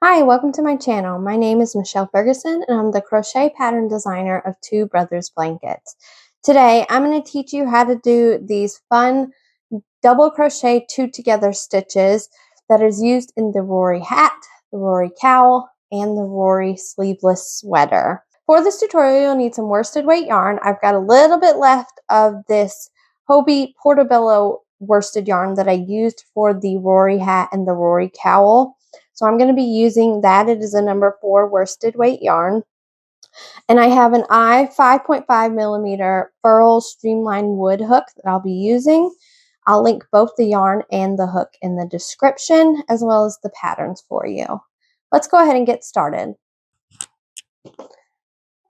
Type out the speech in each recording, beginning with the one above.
Hi, welcome to my channel. My name is Michelle Ferguson and I'm the crochet pattern designer of Two Brothers Blankets. Today I'm going to teach you how to do these fun double crochet two together stitches that is used in the Rory hat, the Rory cowl, and the Rory sleeveless sweater. For this tutorial you'll need some worsted weight yarn. I've got a little bit left of this Hobbii Portobello worsted yarn that I used for the Rory hat and the Rory cowl. So I'm going to be using that. It is a number 4 worsted weight yarn. And I have an I 5.5 millimeter Furl streamlined wood hook that I'll be using. I'll link both the yarn and the hook in the description, as well as the patterns for you. Let's go ahead and get started.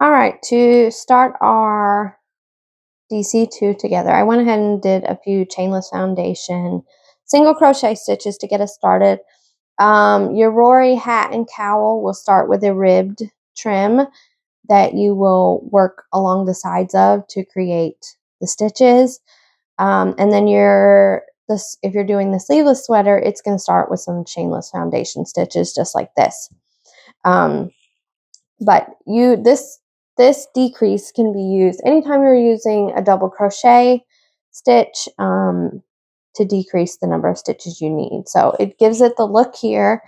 All right, to start our DC2 together, I went ahead and did a few chainless foundation single crochet stitches to get us started. Your Rory hat and cowl will start with a ribbed trim that you will work along the sides of to create the stitches. And then if you're doing the sleeveless sweater, it's going to start with some chainless foundation stitches just like this. But this decrease can be used anytime you're using a double crochet stitch to decrease the number of stitches you need. So it gives it the look here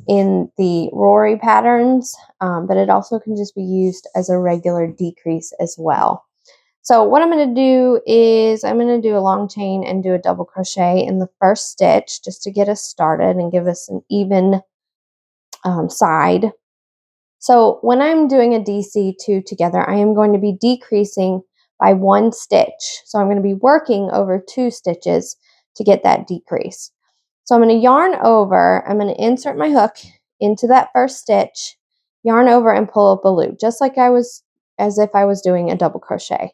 in the Rory patterns, but it also can just be used as a regular decrease as well. So what I'm going to do is I'm going to do a long chain and do a double crochet in the first stitch just to get us started and give us an even side. So when I'm doing a DC2 together, I am going to be decreasing by 1 stitch. So I'm going to be working over 2 stitches to get that decrease. So I'm going to yarn over, I'm going to insert my hook into that first stitch, yarn over and pull up a loop, just like as if I was doing a double crochet.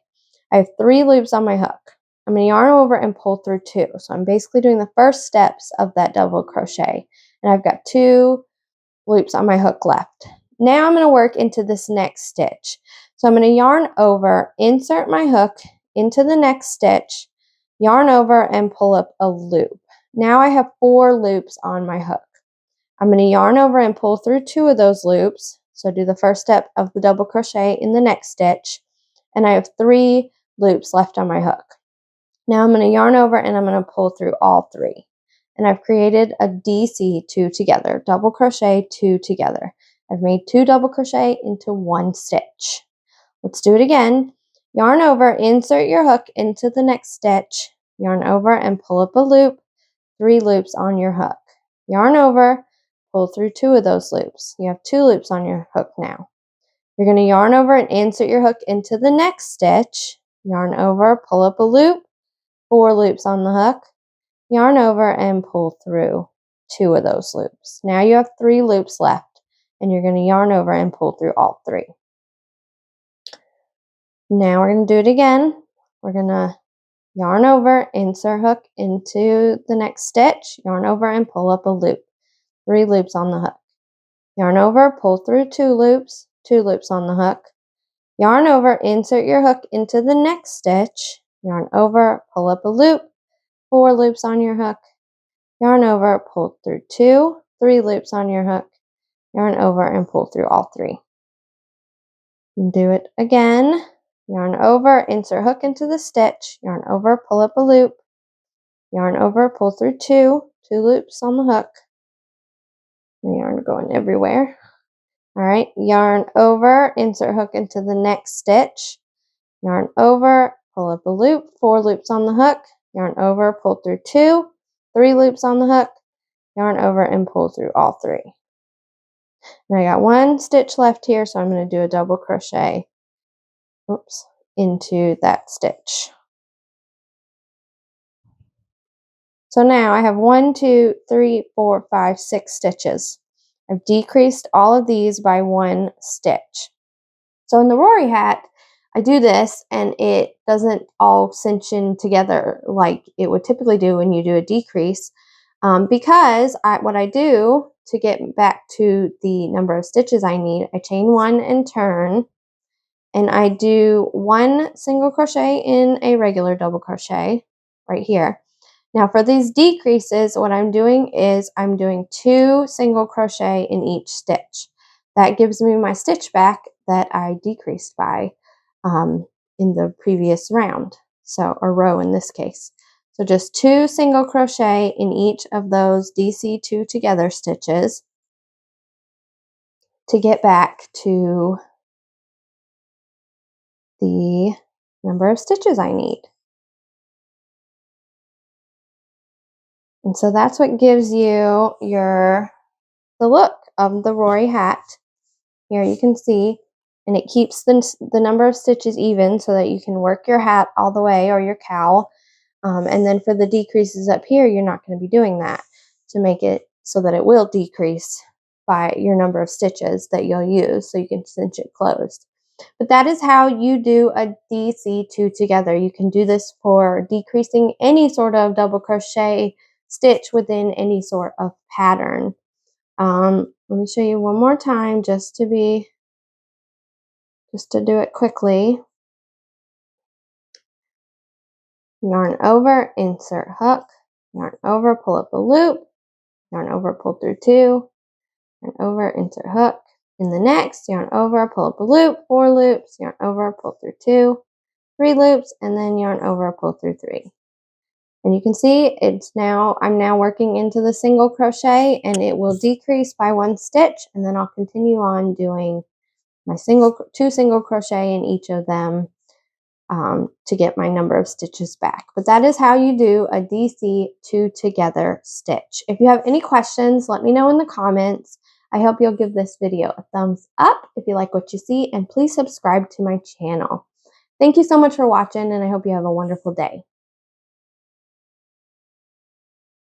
I have 3 loops on my hook. I'm going to yarn over and pull through 2. So I'm basically doing the first steps of that double crochet. And I've got 2 loops on my hook left. Now I'm going to work into this next stitch. So I'm going to yarn over, insert my hook into the next stitch, yarn over and pull up a loop. Now I have 4 loops on my hook. I'm going to yarn over and pull through 2 of those loops. So do the first step of the double crochet in the next stitch. And I have 3 loops left on my hook. Now I'm going to yarn over and I'm going to pull through all 3. And I've created a DC2 together, double crochet 2 together. I've made 2 double crochet into 1 stitch. Let's do it again. Yarn over, insert your hook into the next stitch, yarn over and pull up a loop, 3 loops on your hook. Yarn over, pull through 2 of those loops. You have 2 loops on your hook now. You're going to yarn over and insert your hook into the next stitch, yarn over, pull up a loop, 4 loops on the hook, yarn over and pull through 2 of those loops. Now you have 3 loops left and you're going to yarn over and pull through all 3. Now we're going to do it again. We're going to yarn over, insert hook into the next stitch, yarn over and pull up a loop, 3 loops on the hook. Yarn over, pull through 2 loops, 2 loops on the hook. Yarn over, insert your hook into the next stitch, yarn over, pull up a loop, 4 loops on your hook. Yarn over, pull through 2, 3 loops on your hook. Yarn over and pull through all 3. And do it again. Yarn over, insert hook into the stitch, yarn over, pull up a loop, yarn over, pull through 2 loops on the hook. The yarn going everywhere. All right, yarn over, insert hook into the next stitch, yarn over, pull up a loop, 4 loops on the hook, yarn over, pull through 2, 3 loops on the hook, yarn over and pull through all 3. And I got 1 stitch left here, so I'm going to do a double crochet into that stitch. So now I have 1, 2, 3, 4, 5, 6 stitches. I've decreased all of these by 1 stitch. So in the Rory hat, I do this and it doesn't all cinch in together like it would typically do when you do a decrease, because what I do to get back to the number of stitches I need, I chain 1 and turn, and I do 1 single crochet in a regular double crochet right here. Now for these decreases, what I'm doing is I'm doing 2 single crochet in each stitch. That gives me my stitch back that I decreased by in the previous round, so or row in this case. So just 2 single crochet in each of those DC2 together stitches to get back to the number of stitches I need. And so that's what gives you the look of the Rory hat. Here you can see, and it keeps the number of stitches even so that you can work your hat all the way or your cowl. And then for the decreases up here, you're not going to be doing that to make it so that it will decrease by your number of stitches that you'll use so you can cinch it closed. But that is how you do a DC2 together. You can do this for decreasing any sort of double crochet stitch within any sort of pattern. Let me show you one more time just to do it quickly. Yarn over, insert hook, yarn over, pull up a loop, yarn over, pull through 2, yarn over, insert hook. In the next, yarn over, pull up a loop, 4 loops, yarn over, pull through 2, 3 loops, and then yarn over, pull through 3. And you can see I'm now working into the single crochet, and it will decrease by 1 stitch, and then I'll continue on doing my 2 single crochet in each of them to get my number of stitches back. But that is how you do a DC2 together stitch. If you have any questions, let me know in the comments. I hope you'll give this video a thumbs up if you like what you see, and please subscribe to my channel. Thank you so much for watching, and I hope you have a wonderful day.